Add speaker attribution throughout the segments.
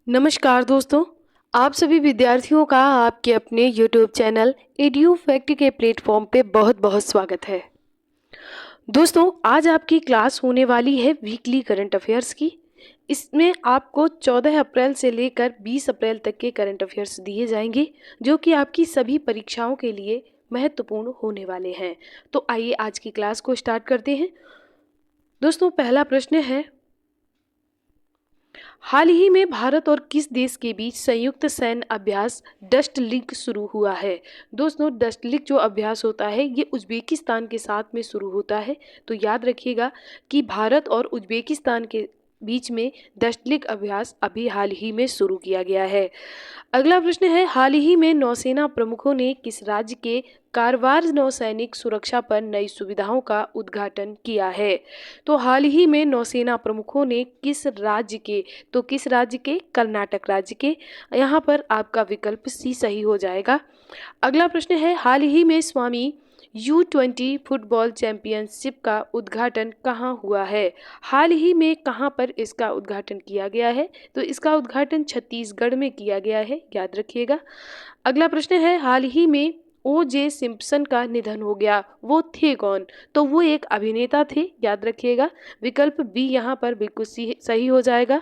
Speaker 1: नमस्कार दोस्तों। आप सभी विद्यार्थियों का आपके अपने YouTube चैनल एड्यू फैक्ट के प्लेटफॉर्म पे बहुत बहुत स्वागत है। दोस्तों, आज आपकी क्लास होने वाली है वीकली करंट अफेयर्स की। इसमें आपको 14 अप्रैल से लेकर 20 अप्रैल तक के करंट अफेयर्स दिए जाएंगे, जो कि आपकी सभी परीक्षाओं के लिए महत्वपूर्ण होने वाले हैं। तो आइए आज की क्लास को स्टार्ट करते हैं। दोस्तों, पहला प्रश्न है, हाल ही में भारत और किस देश के बीच संयुक्त सैन्य अभ्यास डस्ट लिंक शुरू हुआ है। दोस्तों, डस्ट लिंक जो अभ्यास होता है ये उज्बेकिस्तान के साथ में शुरू होता है। तो याद रखिएगा कि भारत और उज्बेकिस्तान के बीच में डस्ट लिंक अभ्यास अभी हाल ही में शुरू किया गया है। अगला प्रश्न है, हाल ही में नौसेना प्रमुखों ने किस राज्य के कारवार नौसैनिक सुरक्षा पर नई सुविधाओं का उद्घाटन किया है। तो हाल ही में नौसेना प्रमुखों ने किस राज्य के, तो किस राज्य के, कर्नाटक राज्य के। यहाँ पर आपका विकल्प सी सही हो जाएगा। अगला प्रश्न है, हाल ही में स्वामी U20 फुटबॉल चैंपियनशिप का उद्घाटन कहाँ हुआ है। हाल ही में कहाँ पर इसका उद्घाटन किया गया है। तो इसका उद्घाटन छत्तीसगढ़ में किया गया है, याद रखिएगा। अगला प्रश्न है, हाल ही में O.J. सिम्पसन का निधन हो गया, वो थे कौन। तो वो एक अभिनेता थे, याद रखिएगा। विकल्प बी यहाँ पर बिल्कुल सही हो जाएगा।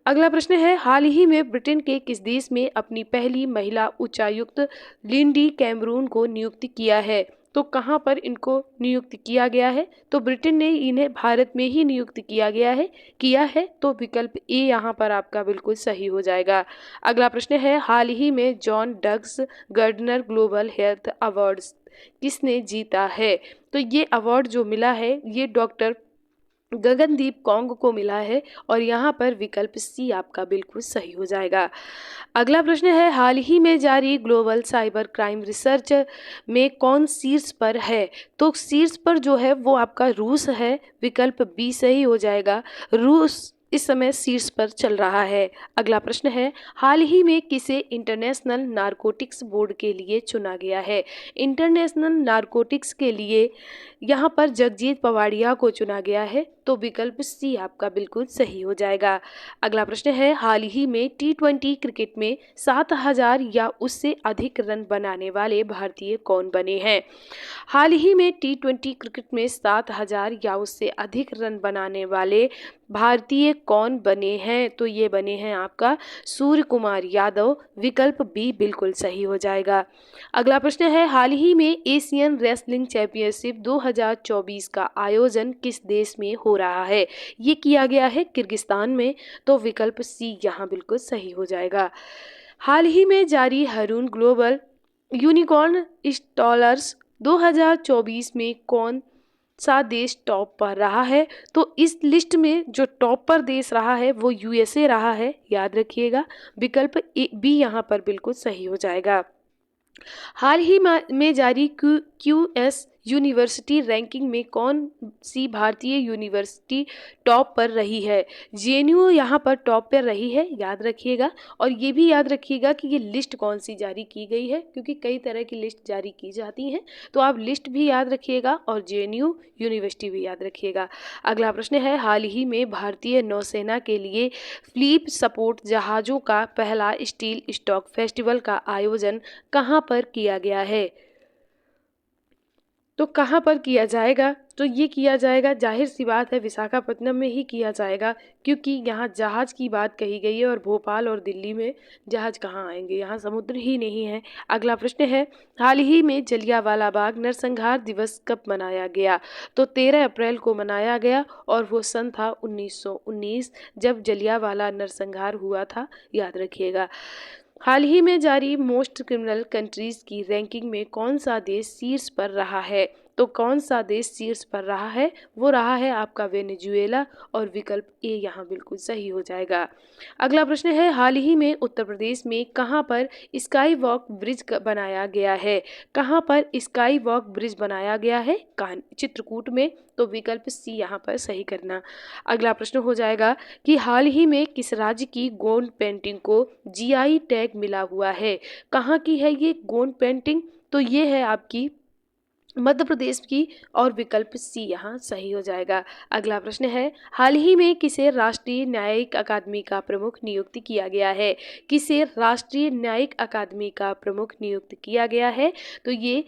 Speaker 1: अगला प्रश्न है, हाल ही में ब्रिटेन के किस देश में अपनी पहली महिला उच्चायुक्त लिंडी कैमरून को नियुक्त किया है। तो कहाँ पर इनको नियुक्त किया गया है। तो ब्रिटेन ने इन्हें भारत में ही नियुक्त किया है। तो विकल्प ए यहाँ पर आपका बिल्कुल सही हो जाएगा। अगला प्रश्न है, हाल ही में John Dirks Gairdner global health awards किसने जीता है। तो ये अवार्ड जो मिला है ये डॉक्टर गगनदीप कौंग को मिला है और यहाँ पर विकल्प सी आपका बिल्कुल सही हो जाएगा। अगला प्रश्न है, हाल ही में जारी ग्लोबल साइबर क्राइम रिसर्च में कौन शीर्ष पर है। तो शीर्ष पर जो है वो आपका रूस है, विकल्प बी सही हो जाएगा। रूस इस समय शीर्ष पर चल रहा है। अगला प्रश्न है, हाल ही में किसे इंटरनेशनल नारकोटिक्स बोर्ड के लिए चुना गया है। इंटरनेशनल नारकोटिक्स के लिए यहाँ पर जगजीत पवाड़िया को चुना गया है। तो विकल्प सी आपका बिल्कुल सही हो जाएगा। अगला प्रश्न है, हाल ही में T20 क्रिकेट में 7,000 या उससे अधिक रन बनाने वाले भारतीय कौन बने हैं। हाल ही में T20 क्रिकेट में 7,000 या उससे अधिक रन बनाने वाले भारतीय कौन बने हैं। तो ये बने हैं आपका सूर्य कुमार यादव, विकल्प बी बिल्कुल सही हो जाएगा। अगला प्रश्न है, हाल ही में एशियन रेसलिंग चैंपियनशिप 2024 का आयोजन किस देश में हो रहा है। ये किया गया है किर्गिस्तान में। तो विकल्प सी यहाँ बिल्कुल सही हो जाएगा। हाल ही में जारी हरून ग्लोबल यूनिकॉर्न स्टॉलर्स 2024 में कौन सा देश टॉप पर रहा है। तो इस लिस्ट में जो टॉप पर देश रहा है वो USA रहा है, याद रखिएगा। विकल्प बी यहाँ पर बिल्कुल सही हो जाएगा। हाल ही में जारी QS यूनिवर्सिटी रैंकिंग में कौन सी भारतीय यूनिवर्सिटी टॉप पर रही है। JNU यहाँ पर टॉप पर रही है, याद रखिएगा। और ये भी याद रखिएगा कि ये लिस्ट कौन सी जारी की गई है, क्योंकि कई तरह की लिस्ट जारी की जाती हैं। तो आप लिस्ट भी याद रखिएगा और JNU यूनिवर्सिटी भी याद रखिएगा। अगला प्रश्न है, हाल ही में भारतीय नौसेना के लिए फ्लीट सपोर्ट जहाज़ों का पहला स्टील स्टॉक फेस्टिवल का आयोजन कहाँ पर किया गया है। तो कहाँ पर किया जाएगा। तो ये किया जाएगा, जाहिर सी बात है, विशाखापट्टनम में ही किया जाएगा, क्योंकि यहाँ जहाज़ की बात कही गई है और भोपाल और दिल्ली में जहाज़ कहाँ आएंगे, यहाँ समुद्र ही नहीं है। अगला प्रश्न है, हाल ही में जलियांवाला बाग नरसंहार दिवस कब मनाया गया। तो 13 अप्रैल को मनाया गया और वो सन था 1919, जब जलियांवाला नरसंहार हुआ था, याद रखिएगा। हाल ही में जारी मोस्ट क्रिमिनल कंट्रीज की रैंकिंग में कौन सा देश शीर्ष पर रहा है। तो कौन सा देश शीर्ष पर रहा है, वो रहा है आपका वेनेजुएला और विकल्प ए यहाँ बिल्कुल सही हो जाएगा। अगला प्रश्न है, हाल ही में उत्तर प्रदेश में कहाँ पर स्काई वॉक ब्रिज बनाया गया है। कहाँ पर स्काई वॉक ब्रिज बनाया गया है, चित्रकूट में। तो विकल्प सी यहाँ पर सही करना। अगला प्रश्न हो जाएगा कि हाल ही में किस राज्य की गोंड पेंटिंग को GI टैग मिला हुआ है। कहाँ की है ये गोंड पेंटिंग। तो ये है आपकी मध्य प्रदेश की, और विकल्प सी यहाँ सही हो जाएगा। अगला प्रश्न है, हाल ही में किसे राष्ट्रीय न्यायिक अकादमी का प्रमुख नियुक्त किया गया है? किसे राष्ट्रीय न्यायिक अकादमी का प्रमुख नियुक्त किया गया है? तो ये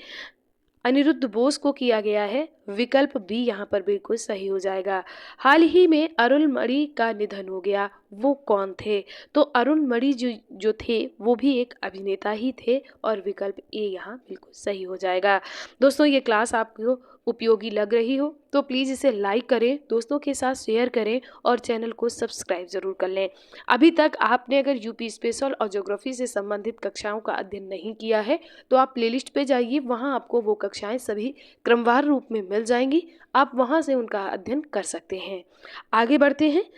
Speaker 1: अनिरुद्ध बोस को किया गया है। विकल्प बी यहाँ पर बिल्कुल सही हो जाएगा। हाल ही में अरुणमणि का निधन हो गया, वो कौन थे? तो अरुणमणि जो जो थे वो भी एक अभिनेता ही थे, और विकल्प ए यहाँ बिल्कुल सही हो जाएगा। दोस्तों, ये क्लास आपको उपयोगी लग रही हो तो प्लीज़ इसे लाइक करें, दोस्तों के साथ शेयर करें और चैनल को सब्सक्राइब जरूर कर लें। अभी तक आपने अगर यूपी स्पेशल और ज्योग्राफी से संबंधित कक्षाओं का अध्ययन नहीं किया है तो आप प्लेलिस्ट पे जाइए, वहाँ आपको वो कक्षाएं सभी क्रमवार रूप में मिल जाएंगी, आप वहाँ से उनका अध्ययन कर सकते हैं। आगे बढ़ते हैं।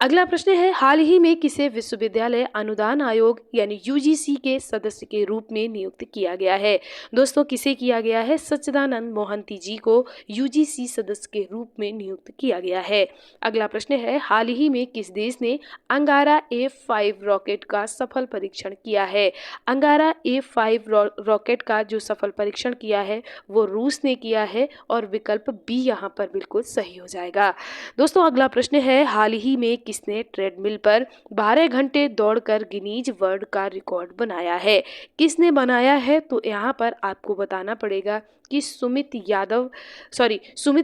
Speaker 1: अगला प्रश्न है, हाल ही में किसे विश्वविद्यालय अनुदान आयोग यानी यूजीसी के सदस्य के रूप में नियुक्त किया गया है? दोस्तों, किसे किया गया है? सच्चिदानंद मोहंती जी को यूजीसी सदस्य के रूप में नियुक्त किया गया है। अगला प्रश्न है, हाल ही में किस देश ने अंगारा A5 रॉकेट का सफल परीक्षण किया है? अंगारा A5 रॉकेट का जो सफल परीक्षण किया है वो रूस ने किया है, और विकल्प बी यहाँ पर बिल्कुल सही हो जाएगा। दोस्तों, अगला प्रश्न है, हाल ही में किसने ट्रेडमिल पर 12 घंटे दौड़कर गिनीज वर्ल्ड का रिकॉर्ड बनाया है? किसने बनाया है? तो यहाँ पर आपको बताना पड़ेगा कि सुमित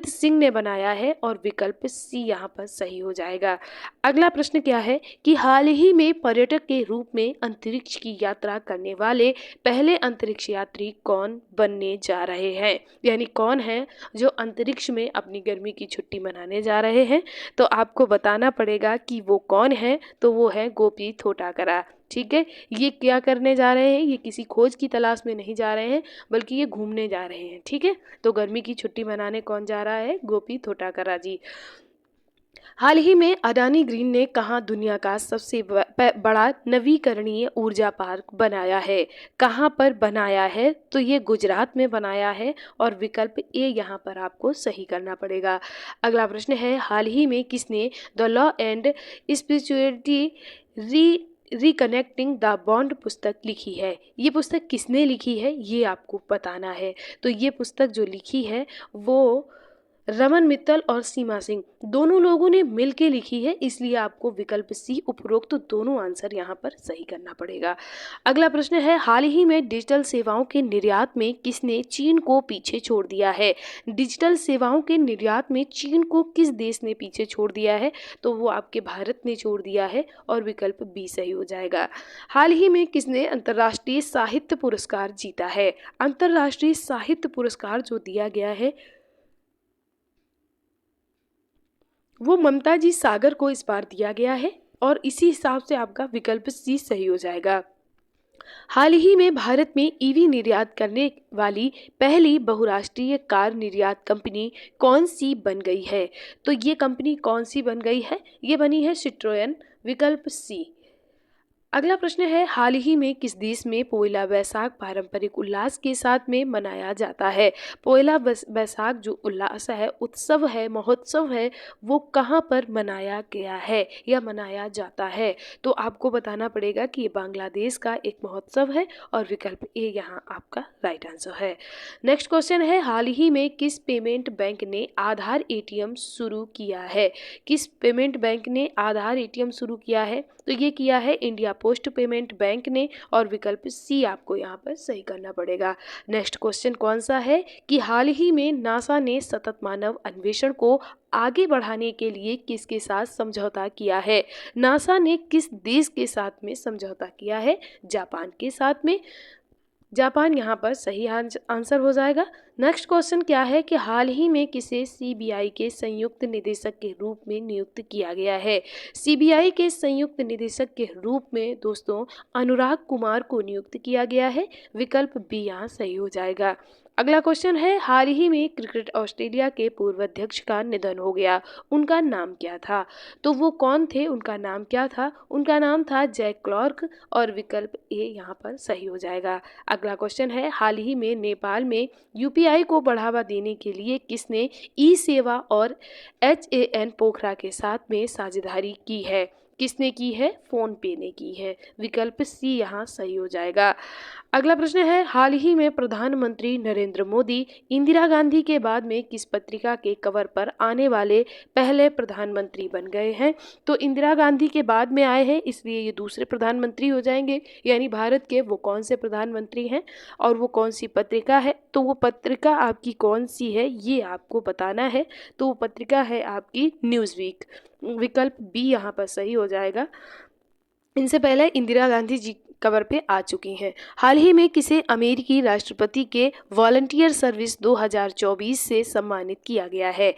Speaker 1: सिंह ने बनाया है, और विकल्प सी यहाँ पर सही हो जाएगा। अगला प्रश्न क्या है कि हाल ही में पर्यटक के रूप में अंतरिक्ष की यात्रा करने वाले पहले अंतरिक्ष यात्री कौन बनने जा रहे हैं? यानी कौन है जो अंतरिक्ष में अपनी गर्मी की छुट्टी मनाने जा रहे हैं? तो आपको बताना पड़ेगा कि वो कौन है। तो वो है गोपी थोटाकरा। ठीक है, ये क्या करने जा रहे हैं? ये किसी खोज की तलाश में नहीं जा रहे हैं, बल्कि ये घूमने जा रहे हैं। ठीक है, तो गर्मी की छुट्टी मनाने कौन जा रहा है? गोपी थोटाकरा जी। हाल ही में अडानी ग्रीन ने कहाँ दुनिया का सबसे बड़ा नवीकरणीय ऊर्जा पार्क बनाया है? कहाँ पर बनाया है? तो ये गुजरात में बनाया है, और विकल्प ए यहाँ पर आपको सही करना पड़ेगा। अगला प्रश्न है, हाल ही में किसने the law and spirituality reconnecting the bond पुस्तक लिखी है? ये पुस्तक किसने लिखी है ये आपको बताना है। तो ये पुस्तक जो लिखी है वो रमन मित्तल और सीमा सिंह दोनों लोगों ने मिलके लिखी है, इसलिए आपको विकल्प सी उपरोक्त दोनों आंसर यहाँ पर सही करना पड़ेगा। अगला प्रश्न है, हाल ही में डिजिटल सेवाओं के निर्यात में किसने चीन को पीछे छोड़ दिया है? डिजिटल सेवाओं के निर्यात में चीन को किस देश ने पीछे छोड़ दिया है? तो वो आपके भारत ने छोड़ दिया है, और विकल्प बी सही हो जाएगा। हाल ही में किसने अंतर्राष्ट्रीय साहित्य पुरस्कार जीता है? अंतर्राष्ट्रीय साहित्य पुरस्कार जो दिया गया है वो ममता जी सागर को इस बार दिया गया है, और इसी हिसाब से आपका विकल्प सी सही हो जाएगा। हाल ही में भारत में ईवी निर्यात करने वाली पहली बहुराष्ट्रीय कार निर्यात कंपनी कौन सी बन गई है? तो ये कंपनी कौन सी बन गई है? ये बनी है सिट्रोयन, विकल्प सी। अगला प्रश्न है, हाल ही में किस देश में पोइला बैसाख पारंपरिक उल्लास के साथ में मनाया जाता है? पोइला बैसाख जो उल्लास है, उत्सव है, महोत्सव है, वो कहाँ पर मनाया गया है या मनाया जाता है? तो आपको बताना पड़ेगा कि ये बांग्लादेश का एक महोत्सव है, और विकल्प ए यहाँ आपका राइट आंसर है। नेक्स्ट क्वेश्चन है, हाल ही में किस पेमेंट बैंक ने आधार एटीएम शुरू किया है? किस पेमेंट बैंक ने आधार एटीएम शुरू किया है? तो ये किया है इंडिया पोस्ट पेमेंट बैंक ने, और विकल्प सी आपको यहाँ पर सही करना पड़ेगा। नेक्स्ट क्वेश्चन कौन सा है कि हाल ही में नासा ने सतत मानव अन्वेषण को आगे बढ़ाने के लिए किसके साथ समझौता किया है? नासा ने किस देश के साथ में समझौता किया है? जापान के साथ में। जापान यहाँ पर सही आंसर हो जाएगा। नेक्स्ट क्वेश्चन क्या है कि हाल ही में किसे सीबीआई के संयुक्त निदेशक के रूप में नियुक्त किया गया है? सीबीआई के संयुक्त निदेशक के रूप में दोस्तों अनुराग कुमार को नियुक्त किया गया है, विकल्प बी यहाँ सही हो जाएगा। अगला क्वेश्चन है, हाल ही में क्रिकेट ऑस्ट्रेलिया के पूर्व अध्यक्ष का निधन हो गया, उनका नाम क्या था? तो वो कौन थे, उनका नाम क्या था? उनका नाम था जैक क्लार्क, और विकल्प ए यहाँ पर सही हो जाएगा। अगला क्वेश्चन है, हाल ही में नेपाल में यूपीआई को बढ़ावा देने के लिए किसने ई सेवा और HAN पोखरा के साथ में साझेदारी की है? किसने की है? फोन पे ने की है। विकल्प सी यहाँ सही हो जाएगा। अगला प्रश्न है, हाल ही में प्रधानमंत्री नरेंद्र मोदी इंदिरा गांधी के बाद में किस पत्रिका के कवर पर आने वाले पहले प्रधानमंत्री बन गए हैं? तो इंदिरा गांधी के बाद में आए हैं, इसलिए ये दूसरे प्रधानमंत्री हो जाएंगे, यानी भारत के वो कौन से प्रधानमंत्री हैं और वो कौन सी पत्रिका है? तो वो पत्रिका आपकी कौन सी है ये आपको बताना है। तो वो पत्रिका है आपकी न्यूज़वीक। विकल्प बी यहाँ पर सही हो जाएगा। इनसे पहले इंदिरा गांधी जी कवर पे आ चुकी हैं। हाल ही में किसे अमेरिकी राष्ट्रपति के वॉलंटियर सर्विस 2024 से सम्मानित किया गया है?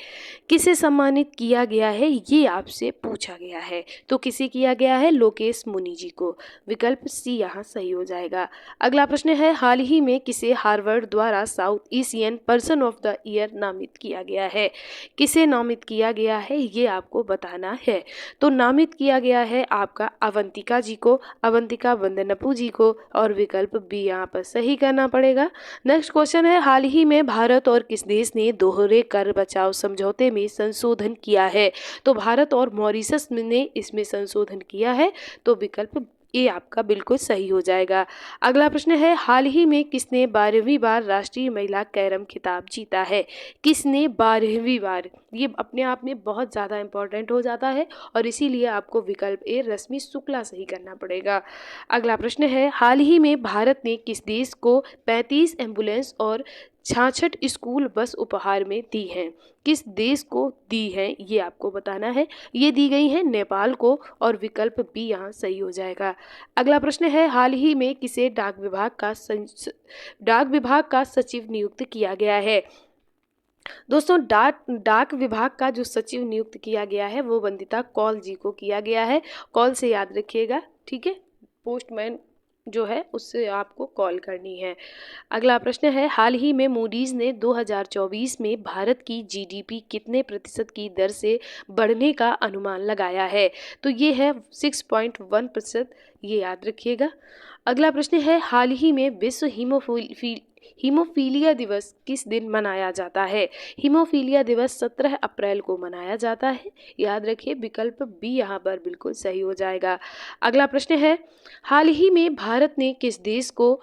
Speaker 1: किसे सम्मानित किया गया है ये आपसे पूछा गया है। तो किसे किया गया है? लोकेश मुनि जी को। विकल्प सी यहाँ सही हो जाएगा। अगला प्रश्न है, हाल ही में किसे हार्वर्ड द्वारा south Asian person of the year नामित किया गया है? किसे नामित किया गया है ये आपको बताना है। तो नामित किया गया है आपका अवंतिका जी को, अवंतिका वंदनपू जी को, और विकल्प बी यहाँ पर सही करना पड़ेगा। नेक्स्ट क्वेश्चन है, हाल ही में भारत और किस देश ने दोहरे कर बचाव समझौते में संशोधन किया है? तो भारत और मॉरिशस ने इसमें संशोधन किया है। तो विकल्प ये आपका बिल्कुल सही हो जाएगा। अगला प्रश्न है, हाल ही में किसने 12वीं बार राष्ट्रीय महिला कैरम खिताब जीता है? किसने 12वीं बार? ये अपने आप में बहुत ज़्यादा इंपॉर्टेंट हो जाता है और इसीलिए आपको विकल्प ए रश्मि शुक्ला सही करना पड़ेगा। अगला प्रश्न है, हाल ही में भारत ने किस देश को 35 एम्बुलेंस और 66 स्कूल बस उपहार में दी हैं? किस देश को दी है ये आपको बताना है। ये दी गई है नेपाल को, और विकल्प बी यहाँ सही हो जाएगा। अगला प्रश्न है, हाल ही में किसे डाक विभाग का सचिव नियुक्त किया गया है? दोस्तों, डाक विभाग का जो सचिव नियुक्त किया गया है वो वंदिता कौल जी को किया गया है। कौल से याद रखिएगा, ठीक है। पोस्टमैन जो है उससे आपको कॉल करनी है। अगला प्रश्न है, हाल ही में मूडीज ने 2024 में भारत की जीडीपी कितने प्रतिशत की दर से बढ़ने का अनुमान लगाया है? तो ये है 6.1%, ये याद रखिएगा। अगला प्रश्न है, हाल ही में विश्व हीमोफीलिया दिवस किस दिन मनाया जाता है? हीमोफीलिया दिवस 17 अप्रैल को मनाया जाता है, याद रखिए। विकल्प बी यहाँ पर बिल्कुल सही हो जाएगा। अगला प्रश्न है, हाल ही में भारत ने किस देश को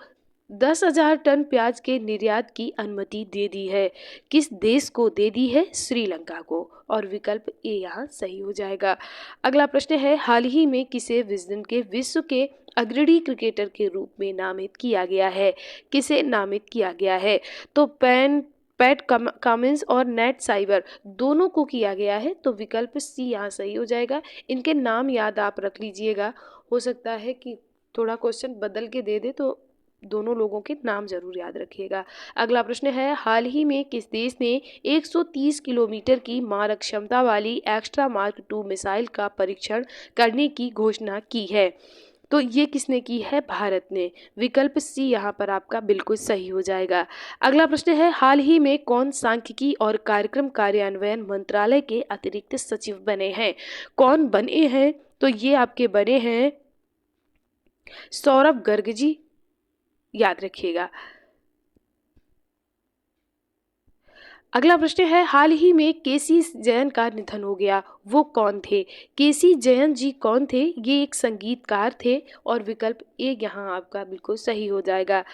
Speaker 1: 10,000 टन प्याज के निर्यात की अनुमति दे दी है? किस देश को दे दी है? श्रीलंका को, और विकल्प ए यहाँ सही हो जाएगा। अगला प्रश्न है, हाल ही में किसे विजडन के विश्व के अग्रणी क्रिकेटर के रूप में नामित किया गया है? किसे नामित किया गया है? तो पैट कमिंस और नेट साइबर दोनों को किया गया है। तो विकल्प सी यहाँ सही हो जाएगा। इनके नाम याद आप रख लीजिएगा, हो सकता है कि थोड़ा क्वेश्चन बदल के दे दे, तो दोनों लोगों के नाम जरूर याद रखिएगा। अगला प्रश्न है, हाल ही में किस देश ने 130 किलोमीटर की मारक क्षमता वाली एक्स्ट्रा मार्क 2 मिसाइल का परीक्षण करने की घोषणा की है? तो ये किसने की है? भारत ने। विकल्प सी यहाँ पर आपका बिल्कुल सही हो जाएगा। अगला प्रश्न है, हाल ही में कौन सांख्यिकी और कार्यक्रम कार्यान्वयन मंत्रालय के अतिरिक्त सचिव बने हैं? कौन बने हैं? तो ये आपके बने हैं सौरभ गर्ग जी, याद रखिएगा। अगला प्रश्न है, हाल ही में केसी जयन का निधन हो गया, वो कौन थे? केसी जयन जी कौन थे? ये एक संगीतकार थे, और विकल्प ए यहाँ आपका बिल्कुल सही हो जाएगा।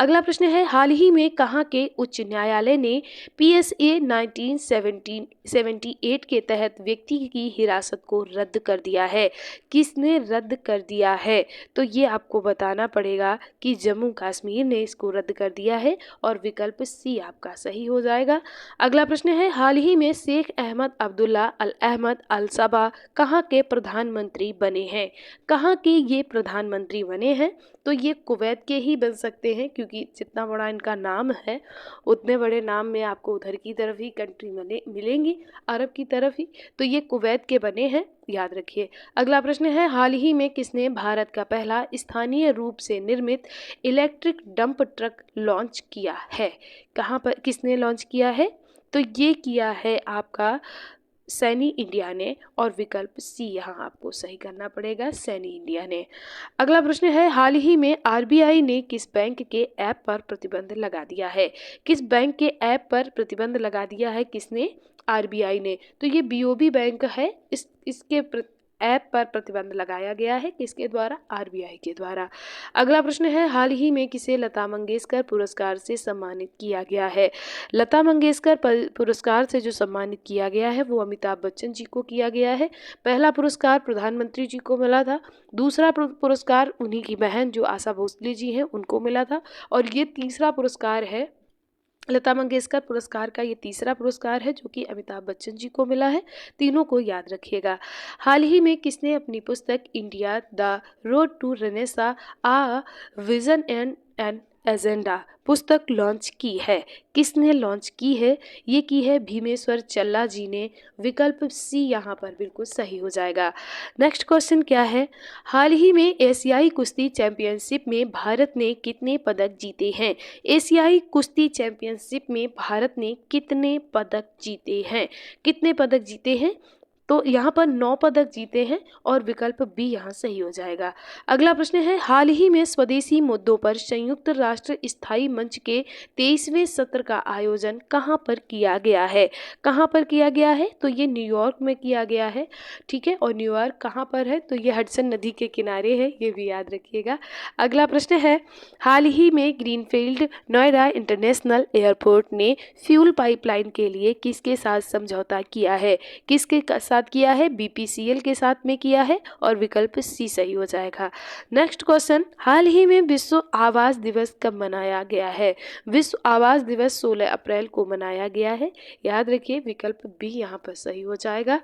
Speaker 1: अगला प्रश्न है, हाल ही में कहाँ के उच्च न्यायालय ने PSA 1978 के तहत व्यक्ति की हिरासत को रद्द कर दिया है? किसने रद्द कर दिया है? तो ये आपको बताना पड़ेगा कि जम्मू कश्मीर ने इसको रद्द कर दिया है, और विकल्प सी आपका सही हो जाएगा। अगला प्रश्न है, हाल ही में शेख अहमद अब्दुल्ला अल अहमद अल सबा कहाँ के प्रधानमंत्री बने हैं? कहाँ के ये प्रधानमंत्री बने हैं? तो ये कुवैत के ही बन सकते हैं, क्योंकि जितना बड़ा इनका नाम है उतने बड़े नाम में आपको उधर की तरफ ही कंट्री मिलेंगी, अरब की तरफ ही। तो ये कुवैत के बने हैं, याद रखिए। अगला प्रश्न है, हाल ही में किसने भारत का पहला स्थानीय रूप से निर्मित इलेक्ट्रिक डंप ट्रक लॉन्च किया है? कहाँ पर किसने लॉन्च किया है? तो ये किया है आपका सैनी इंडिया ने, और विकल्प सी यहाँ आपको सही करना पड़ेगा, सैनी इंडिया ने। अगला प्रश्न है, हाल ही में RBI ने किस बैंक के ऐप पर प्रतिबंध लगा दिया है? किस बैंक के ऐप पर प्रतिबंध लगा दिया है? किसने? RBI ने। तो ये BOB बैंक है, इसके ऐप पर प्रतिबंध लगाया गया है, किसके द्वारा? आरबीआई के द्वारा। अगला प्रश्न है, हाल ही में किसे लता मंगेशकर पुरस्कार से सम्मानित किया गया है? लता मंगेशकर पुरस्कार से जो सम्मानित किया गया है वो अमिताभ बच्चन जी को किया गया है। पहला पुरस्कार प्रधानमंत्री जी को मिला था, दूसरा पुरस्कार उन्हीं की बहन जो आशा भोसले जी हैं उनको मिला था, और ये तीसरा पुरस्कार है, लता मंगेशकर पुरस्कार का ये तीसरा पुरस्कार है जो कि अमिताभ बच्चन जी को मिला है। तीनों को याद रखिएगा। हाल ही में किसने अपनी पुस्तक India the road to renaissance a vision and an agenda पुस्तक लॉन्च की है? किसने लॉन्च की है? ये की है भीमेश्वर चल्ला जी ने। विकल्प सी यहाँ पर बिल्कुल सही हो जाएगा। नेक्स्ट क्वेश्चन क्या है? हाल ही में एशियाई कुश्ती चैंपियनशिप में भारत ने कितने पदक जीते हैं? एशियाई कुश्ती चैंपियनशिप में भारत ने कितने पदक जीते हैं? कितने पदक जीते हैं? तो यहाँ पर 9 पदक जीते हैं और विकल्प बी यहाँ सही हो जाएगा। अगला प्रश्न है, हाल ही में स्वदेशी मुद्दों पर संयुक्त राष्ट्र स्थायी मंच के 23वें सत्र का आयोजन कहाँ पर किया गया है? कहाँ पर किया गया है? तो ये न्यूयॉर्क में किया गया है, ठीक है। और न्यूयॉर्क कहाँ पर है? तो ये हडसन नदी के किनारे है, ये भी याद रखिएगा। अगला प्रश्न है, हाल ही में ग्रीनफील्ड नोएडा इंटरनेशनल एयरपोर्ट ने फ्यूल पाइपलाइन के लिए किसके साथ समझौता किया है? किसके साथ किया है? बीपीसीएल के साथ में किया है और विकल्प सी सही हो जाएगा। नेक्स्ट क्वेश्चन, हाल ही में विश्व आवास दिवस कब मनाया गया है? विश्व आवास दिवस 16 अप्रैल को मनाया गया है, याद रखिए। विकल्प बी यहाँ पर सही हो जाएगा।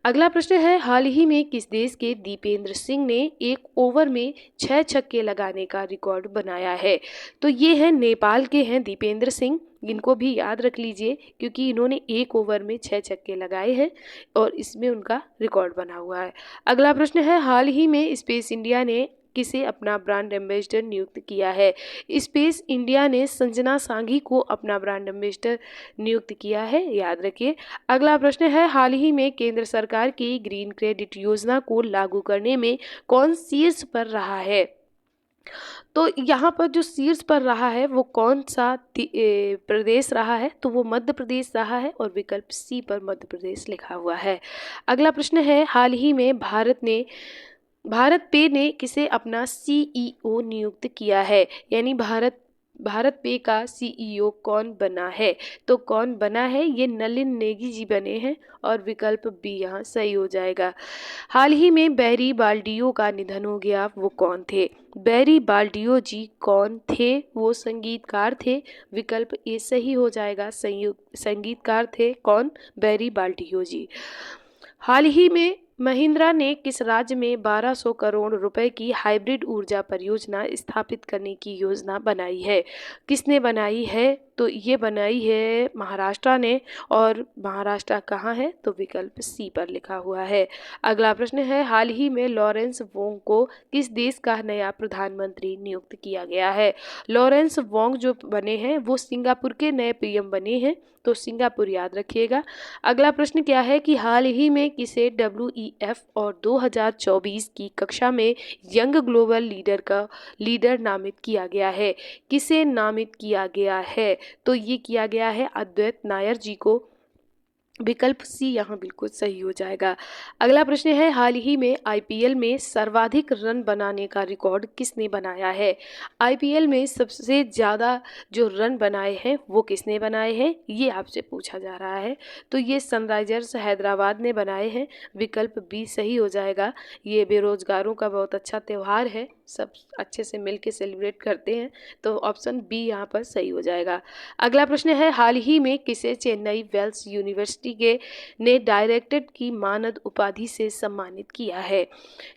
Speaker 1: अगला प्रश्न है, हाल ही में किस देश के दीपेंद्र सिंह ने एक ओवर में 6 छक्के लगाने का रिकॉर्ड बनाया है? तो ये है नेपाल के हैं दीपेंद्र सिंह, इनको भी याद रख लीजिए क्योंकि इन्होंने एक ओवर में 6 छक्के लगाए हैं और इसमें उनका रिकॉर्ड बना हुआ है। अगला प्रश्न है, हाल ही में स्पेस इंडिया ने किसे अपना ब्रांड एम्बेसडर नियुक्त किया है? स्पेस इंडिया ने संजना सांघी को अपना ब्रांड एम्बेसडर नियुक्त किया है, याद रखिए। अगला प्रश्न है, हाल ही में केंद्र सरकार की ग्रीन क्रेडिट योजना को लागू करने में कौन शीर्ष पर रहा है? तो यहाँ पर जो शीर्ष पर रहा है वो कौन सा प्रदेश रहा है? तो वो मध्य प्रदेश रहा है और विकल्प सी पर मध्य प्रदेश लिखा हुआ है। अगला प्रश्न है, हाल ही में भारत पे ने किसे अपना सीईओ नियुक्त किया है? यानी भारत पे का सीईओ कौन बना है? तो कौन बना है? ये नलिन नेगी जी बने हैं और विकल्प बी यहाँ सही हो जाएगा। हाल ही में बैरी बाल्डियो का निधन हो गया, वो कौन थे? बैरी बाल्डियो जी कौन थे? वो संगीतकार थे, विकल्प ए सही हो जाएगा। संगीतकार थे कौन? बैरी बाल्डियो जी। हाल ही में महिंद्रा ने किस राज्य में 1200 करोड़ रुपए की हाइब्रिड ऊर्जा परियोजना स्थापित करने की योजना बनाई है? किसने बनाई है? तो ये बनाई है महाराष्ट्र ने, और महाराष्ट्र कहाँ है? तो विकल्प सी पर लिखा हुआ है। अगला प्रश्न है, हाल ही में लॉरेंस वोंग को किस देश का नया प्रधानमंत्री नियुक्त किया गया है? लॉरेंस वोंग जो बने हैं वो सिंगापुर के नए पीएम बने हैं, तो सिंगापुर याद रखिएगा। अगला प्रश्न क्या है कि हाल ही में किसे WEF और 2024 की कक्षा में यंग ग्लोबल लीडर नामित किया गया है? किसे नामित किया गया है? तो ये किया गया है अद्वैत नायर जी को, विकल्प सी यहाँ बिल्कुल सही हो जाएगा। अगला प्रश्न है, हाल ही में आईपीएल में सर्वाधिक रन बनाने का रिकॉर्ड किसने बनाया है? आईपीएल में सबसे ज़्यादा जो रन बनाए हैं वो किसने बनाए हैं? ये आपसे पूछा जा रहा है। तो ये सनराइजर्स हैदराबाद ने बनाए हैं, विकल्प बी सही हो जाएगा। ये बेरोजगारों का बहुत अच्छा त्यौहार है, सब अच्छे से मिल के सेलिब्रेट करते हैं, तो ऑप्शन बी यहाँ पर सही हो जाएगा। अगला प्रश्न है, हाल ही में किसे चेन्नई वेल्स यूनिवर्सिटी ने डायरेक्टर की मानद उपाधि से सम्मानित किया है?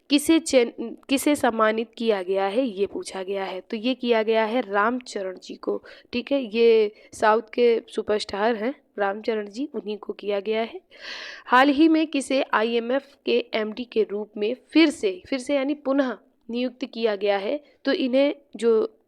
Speaker 1: किसे सम्मानित किया गया है ये पूछा गया है। तो ये किया गया है रामचरण जी को, ठीक है। ये साउथ के सुपरस्टार हैं रामचरण जी, उन्हीं को किया गया है। हाल ही में किसे IMF के MD के रूप में फिर से यानी पुनः नियुक्त किया गया है? तो इन्हें जो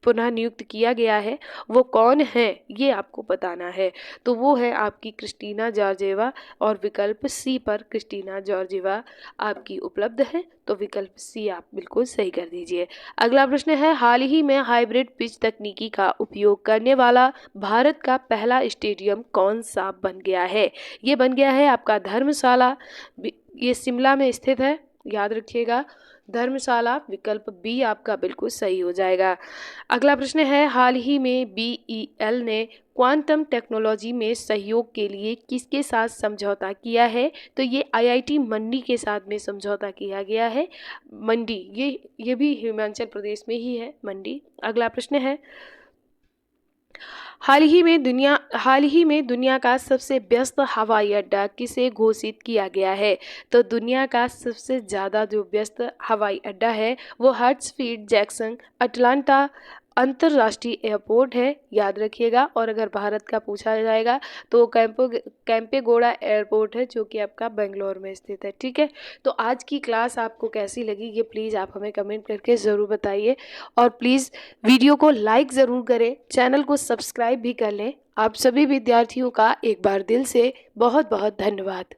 Speaker 1: पुनः नियुक्त किया गया है वो कौन है ये आपको बताना है। तो वो है आपकी क्रिस्टीना जॉर्जिएवा, और विकल्प सी पर क्रिस्टीना जॉर्जिएवा आपकी उपलब्ध है, तो विकल्प सी आप बिल्कुल सही कर दीजिए। अगला प्रश्न है, हाल ही में हाइब्रिड पिच तकनीकी का उपयोग करने वाला भारत का पहला स्टेडियम कौन सा बन गया है? ये बन गया है आपका धर्मशाला, ये शिमला में स्थित है, याद रखिएगा। धर्मशाला विकल्प बी आपका बिल्कुल सही हो जाएगा। अगला प्रश्न है, हाल ही में BEL ने क्वांटम टेक्नोलॉजी में सहयोग के लिए किसके साथ समझौता किया है? तो ये IIT मंडी के साथ में समझौता किया गया है। मंडी, ये भी हिमाचल प्रदेश में ही है, मंडी। अगला प्रश्न है, हाल ही में दुनिया का सबसे व्यस्त हवाई अड्डा किसे घोषित किया गया है? तो दुनिया का सबसे ज़्यादा जो व्यस्त हवाई अड्डा है वो हर्ट्सफील्ड जैक्सन अटलांटा अंतर्राष्ट्रीय एयरपोर्ट है, याद रखिएगा। और अगर भारत का पूछा जाएगा तो कैंपेगौड़ा एयरपोर्ट है, जो कि आपका बेंगलोर में स्थित है। ठीक है, तो आज की क्लास आपको कैसी लगी ये प्लीज़ आप हमें कमेंट करके ज़रूर बताइए, और प्लीज़ वीडियो को लाइक ज़रूर करें, चैनल को सब्सक्राइब भी कर लें। आप सभी विद्यार्थियों का एक बार दिल से बहुत बहुत धन्यवाद।